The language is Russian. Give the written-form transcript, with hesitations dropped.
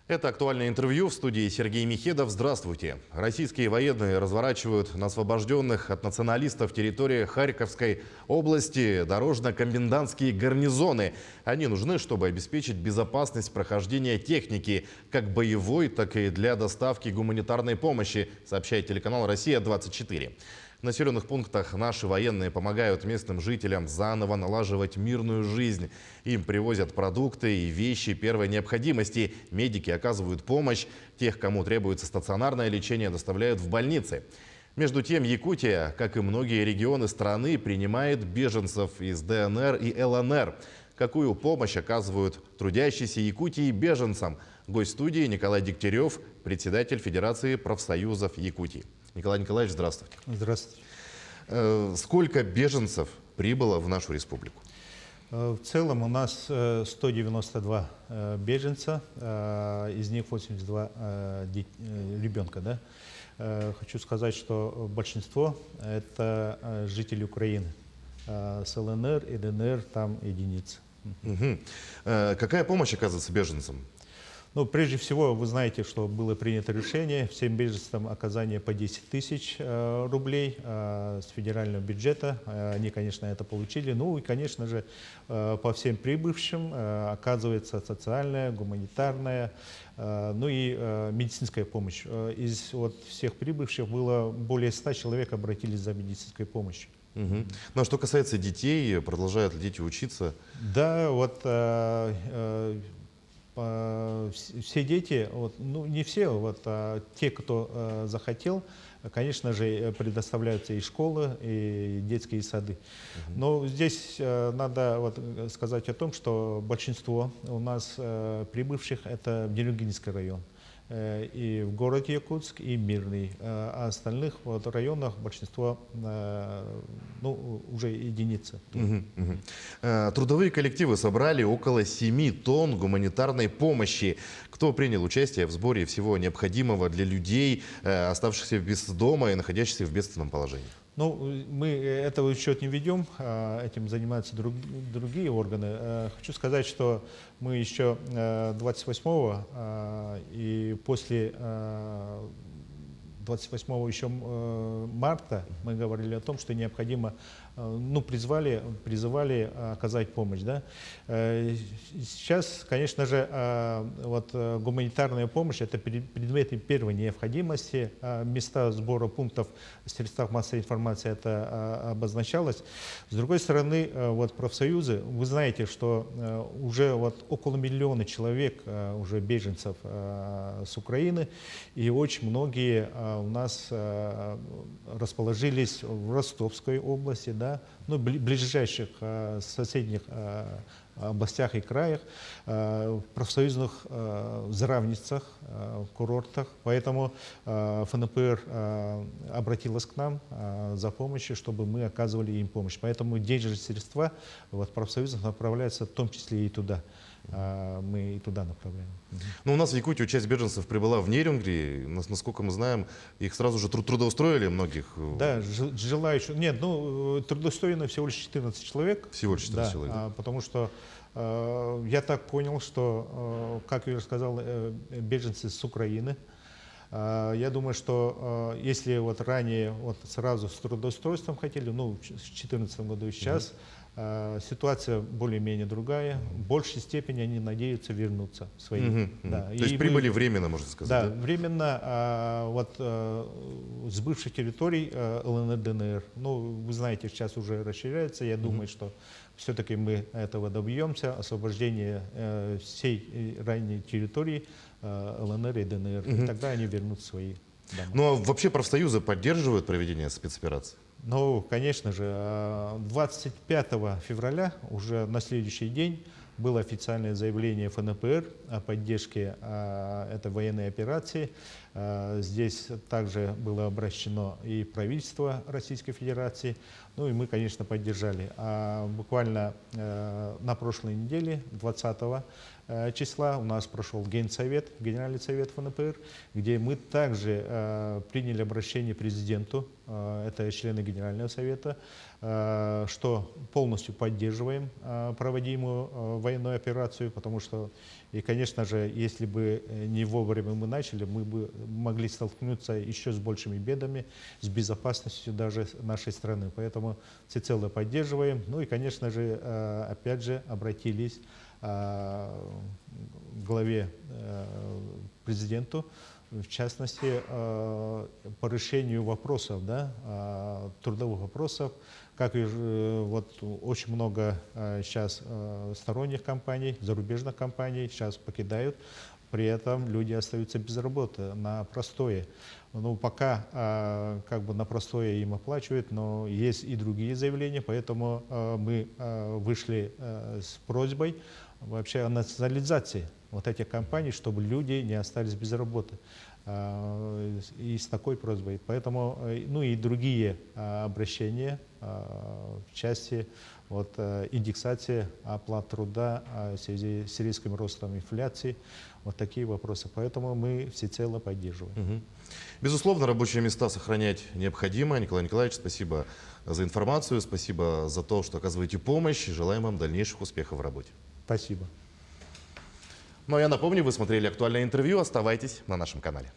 Это актуальное интервью в студии Сергей Михедов. Здравствуйте. Российские военные разворачивают на освобожденных от националистов территории Харьковской области дорожно-комендантские гарнизоны. Они нужны, чтобы обеспечить безопасность прохождения техники, как боевой, так и для доставки гуманитарной помощи, сообщает телеканал «Россия-24». В населенных пунктах наши военные помогают местным жителям заново налаживать мирную жизнь. Им привозят продукты и вещи первой необходимости. Медики оказывают помощь. Тех, кому требуется стационарное лечение, доставляют в больницы. Между тем, Якутия, как и многие регионы страны, принимает беженцев из ДНР и ЛНР. Какую помощь оказывают трудящиеся Якутии беженцам? Гость студии Николай Дегтярев, председатель Федерации профсоюзов Якутии. Николай Николаевич, здравствуйте. Здравствуйте. Сколько беженцев прибыло в нашу республику? В целом у нас 192 беженца, из них 82 ребенка. Да? Хочу сказать, что большинство – это жители Украины. С ЛНР и ДНР там единицы. Угу. Какая помощь оказывается беженцам? Ну, прежде всего, вы знаете, что было принято решение всем беженцам оказания по 10 тысяч рублей с федерального бюджета. Они, конечно, это получили. Ну и, конечно же, по всем прибывшим оказывается социальная, гуманитарная, ну и медицинская помощь. Из всех прибывших было более 100 человек обратились за медицинской помощью. Угу. Ну а что касается детей, продолжают ли дети учиться? Да, все дети, ну не все, те, кто захотел, конечно же, предоставляются и школы, и детские сады. Но здесь надо сказать о том, что большинство у нас прибывших это Нелюгинский район. И в городе Якутск, и Мирный. А остальных районах большинство уже единицы. Трудовые коллективы собрали около 7 тонн гуманитарной помощи. Кто принял участие в сборе всего необходимого для людей, оставшихся без дома и находящихся в бедственном положении? Ну, мы этого учет не ведем, этим занимаются другие органы. Хочу сказать, что мы еще 28-го и после 28 еще марта мы говорили о том, что необходимо, призывали оказать помощь. Да? Сейчас, конечно же, гуманитарная помощь – это предметы первой необходимости. Места сбора пунктов в средствах массовой информации это обозначалось. С другой стороны, профсоюзы, вы знаете, что уже около миллиона человек, уже беженцев с Украины, и очень многие у нас расположились в Ростовской области, да, ближайших соседних областях и краях, в профсоюзных здравницах, курортах. Поэтому ФНПР обратилась к нам за помощью, чтобы мы оказывали им помощь. Поэтому денежные средства профсоюзов направляются в том числе и туда. Мы и туда направляем. Ну, у нас в Якутии часть беженцев прибыла в Нерюнгри. Насколько мы знаем, их сразу же трудоустроили многих. Да, желающих. Нет, трудоустроено всего лишь 14 человек. Всего лишь 14 человек. Потому что я так понял, что, как я уже сказал, беженцы с Украины. Я думаю, что если ранее сразу с трудоустройством хотели, в 2014 году и сейчас, ситуация более-менее другая. В большей степени они надеются вернуться в свои. Да. То есть прибыли временно, можно сказать? Да, временно с бывших территорий ЛНР, ДНР. Вы знаете, сейчас уже расширяется. Я думаю, что все-таки мы этого добьемся, освобождения всей ранней территории ЛНР и ДНР. И тогда они вернут свои дома. Ну а вообще профсоюзы поддерживают проведение спецоперации? Конечно же, 25 февраля, уже на следующий день, было официальное заявление ФНПР о поддержке этой военной операции. Здесь также было обращено и правительство Российской Федерации, и мы, конечно, поддержали. Буквально на прошлой неделе, 20-го, числа у нас прошел Генсовет, Генеральный совет ФНПР, где мы также приняли обращение президенту, это члены Генерального совета, что полностью поддерживаем проводимую военную операцию, потому что, и, конечно же, если бы не вовремя мы начали, мы бы могли столкнуться еще с большими бедами, с безопасностью даже нашей страны. Поэтому всецело поддерживаем. Ну и, конечно же, опять же, обратились к главе президенту, в частности, по решению вопросов, да, трудовых вопросов, как и вот очень много сейчас сторонних компаний, зарубежных компаний сейчас покидают, при этом люди остаются без работы на простое. Ну, пока как бы на простое им оплачивают, но есть и другие заявления, поэтому мы вышли с просьбой вообще о национализации вот этих компаний, чтобы люди не остались без работы. И с такой просьбой. Поэтому, ну и другие обращения в части вот, индексации оплат труда в связи с резким ростом инфляции, вот такие вопросы. Поэтому мы всецело поддерживаем. Мгм. Безусловно, рабочие места сохранять необходимо. Николай Николаевич, спасибо за информацию, спасибо за то, что оказываете помощь. Желаем вам дальнейших успехов в работе. Спасибо. Ну а я напомню, вы смотрели актуальное интервью. Оставайтесь на нашем канале.